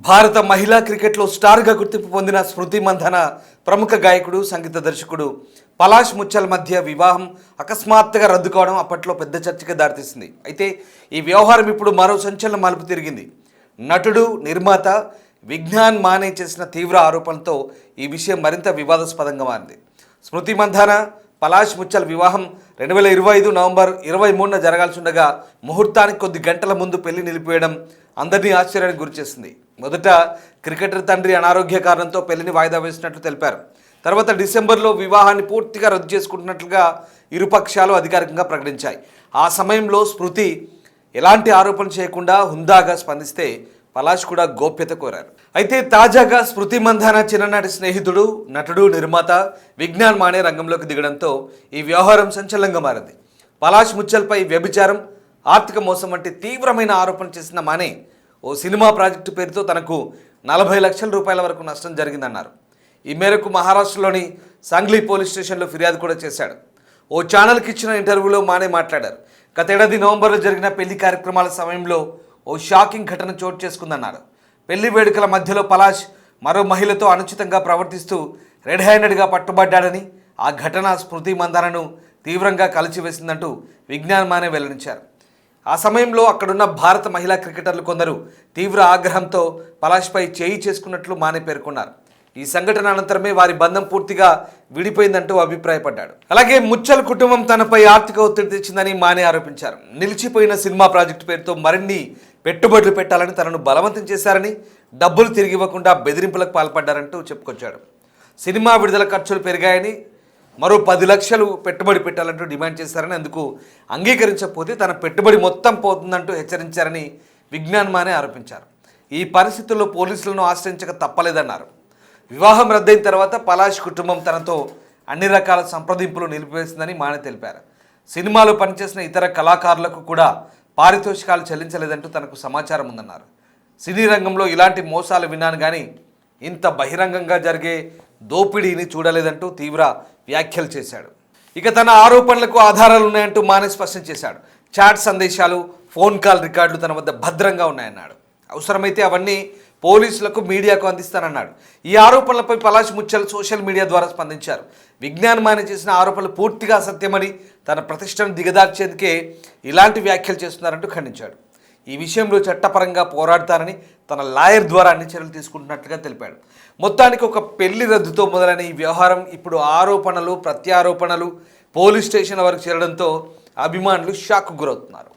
భారత మహిళా క్రికెట్లో స్టార్గా గుర్తింపు పొందిన స్మృతి మంధన ప్రముఖ గాయకుడు సంగీత దర్శకుడు పలాష్ ముచ్చల్ మధ్య వివాహం అకస్మాత్తుగా రద్దు కావడం అప్పట్లో పెద్ద చర్చగా దారితీసింది. అయితే ఈ వ్యవహారం ఇప్పుడు మరో సంచలన మలుపు తిరిగింది. నటుడు నిర్మాత విజ్ఞాన్ మానే చేసిన తీవ్ర ఆరోపణలతో ఈ విషయం మరింత వివాదాస్పదంగా మారింది. స్మృతి మంధన పలాష్ ముచ్చల్ వివాహం 2025 నవంబర్ 23న జరగాల్సి ఉండగా ముహూర్తానికి కొద్ది గంటల ముందు పెళ్లి నిలిపివేయడం అందరినీ ఆశ్చర్యానికి గురిచేసింది. మొదట క్రికెటర్ తండ్రి అనారోగ్య కారణంతో పెళ్లిని వాయిదా వేసినట్లు తెలిపారు. తర్వాత డిసెంబర్లో వివాహాన్ని పూర్తిగా రద్దు చేసుకుంటున్నట్లుగా ఇరుపక్షాలు అధికారికంగా ప్రకటించాయి. ఆ సమయంలో స్మృతి ఎలాంటి ఆరోపణలు చేయకుండా హుందాగా స్పందిస్తే పలాష్ కూడా గోప్యత కోరారు. అయితే తాజాగా స్మృతి మంధన చిన్ననాటి స్నేహితుడు నటుడు నిర్మాత విజ్ఞాన్ మానే రంగంలోకి దిగడంతో ఈ వ్యవహారం సంచలనంగా మారింది. పలాష్ ముచ్చల్పై వ్యభిచారం, ఆర్థిక మోసం వంటి తీవ్రమైన ఆరోపణలు చేసిన మానే ఓ సినిమా ప్రాజెక్టు పేరుతో తనకు 40 లక్షల రూపాయల వరకు నష్టం జరిగిందన్నారు. ఈ మేరకు మహారాష్ట్రలోని సాంగ్లీ పోలీస్ స్టేషన్లో ఫిర్యాదు కూడా చేశాడు. ఓ ఛానల్కి ఇచ్చిన ఇంటర్వ్యూలో మానే మాట్లాడారు. గతేడాది నవంబర్లో జరిగిన పెళ్లి కార్యక్రమాల సమయంలో ఓ షాకింగ్ ఘటన చోటు చేసుకుందన్నారు. పెళ్లి వేడుకల మధ్యలో పలాష్ మరో మహిళతో అనుచితంగా ప్రవర్తిస్తూ రెడ్ హ్యాండెడ్గా పట్టుబడ్డాడని, ఆ ఘటన స్మృతి మందనను తీవ్రంగా కలిచివేసిందంటూ విజ్ఞాన్ మానే వెల్లడించారు. ఆ సమయంలో అక్కడున్న భారత మహిళా క్రికెటర్లు కొందరు తీవ్ర ఆగ్రహంతో పలాష్పై చేయి చేసుకున్నట్లు మానే పేర్కొన్నారు. ఈ సంఘటన అనంతరమే వారి బంధం పూర్తిగా విడిపోయిందంటూ అభిప్రాయపడ్డాడు. అలాగే ముచ్చల్ కుటుంబం తనపై ఆర్థిక ఒత్తిడి తెచ్చిందని మానే ఆరోపించారు. నిలిచిపోయిన సినిమా ప్రాజెక్టు పేరుతో మరిన్ని పెట్టుబడులు పెట్టాలని తనను బలవంతం చేశారని, డబ్బులు తిరిగి ఇవ్వకుండా బెదిరింపులకు పాల్పడ్డారంటూ చెప్పుకొచ్చాడు. సినిమా విడుదల ఖర్చులు పెరిగాయని, మరో 10 లక్షలు పెట్టుబడి పెట్టాలంటూ డిమాండ్ చేశారని, అందుకు అంగీకరించకపోతే తన పెట్టుబడి మొత్తం పోతుందంటూ హెచ్చరించారని విజ్ఞాన్ మానే ఆరోపించారు. ఈ పరిస్థితుల్లో పోలీసులను ఆశ్రయించక తప్పలేదన్నారు. వివాహం రద్దయిన తర్వాత పలాష్ కుటుంబం తనతో అన్ని రకాల సంప్రదింపులు నిలిపివేసిందని మానే తెలిపారు. సినిమాలో పనిచేసిన ఇతర కళాకారులకు కూడా పారితోషికాలు చెల్లించలేదంటూ తనకు సమాచారం ఉందన్నారు. సినీ రంగంలో ఇలాంటి మోసాలు విన్నాను కానీ ఇంత బహిరంగంగా జరిగే దోపిడీని చూడలేదంటూ తీవ్ర వ్యాఖ్యలు చేశాడు. ఇక తన ఆరోపణలకు ఆధారాలు ఉన్నాయంటూ మానే స్పష్టం చేశాడు. చాట్ సందేశాలు, ఫోన్ కాల్ రికార్డులు తన వద్ద భద్రంగా ఉన్నాయన్నాడు. అవసరమైతే అవన్నీ పోలీసులకు, మీడియాకు అందిస్తానన్నాడు. ఈ ఆరోపణలపై పలాష్ ముచ్చల్ సోషల్ మీడియా ద్వారా స్పందించారు. విజ్ఞాన్ మానే చేసిన ఆరోపణలు పూర్తిగా అసత్యమని, తన ప్రతిష్టను దిగదార్చేందుకే ఇలాంటి వ్యాఖ్యలు చేస్తున్నారంటూ ఖండించాడు. ఈ విషయంలో చట్టపరంగా పోరాడతానని తన లాయర్ ద్వారా అన్ని చర్యలు తీసుకుంటున్నట్లుగా తెలిపాడు. మొత్తానికి ఒక పెళ్లి రద్దుతో మొదలైన ఈ వ్యవహారం ఇప్పుడు ఆరోపణలు, ప్రత్యారోపణలు పోలీస్ స్టేషన్ వరకు చేరడంతో అభిమానులు షాక్కు గురవుతున్నారు.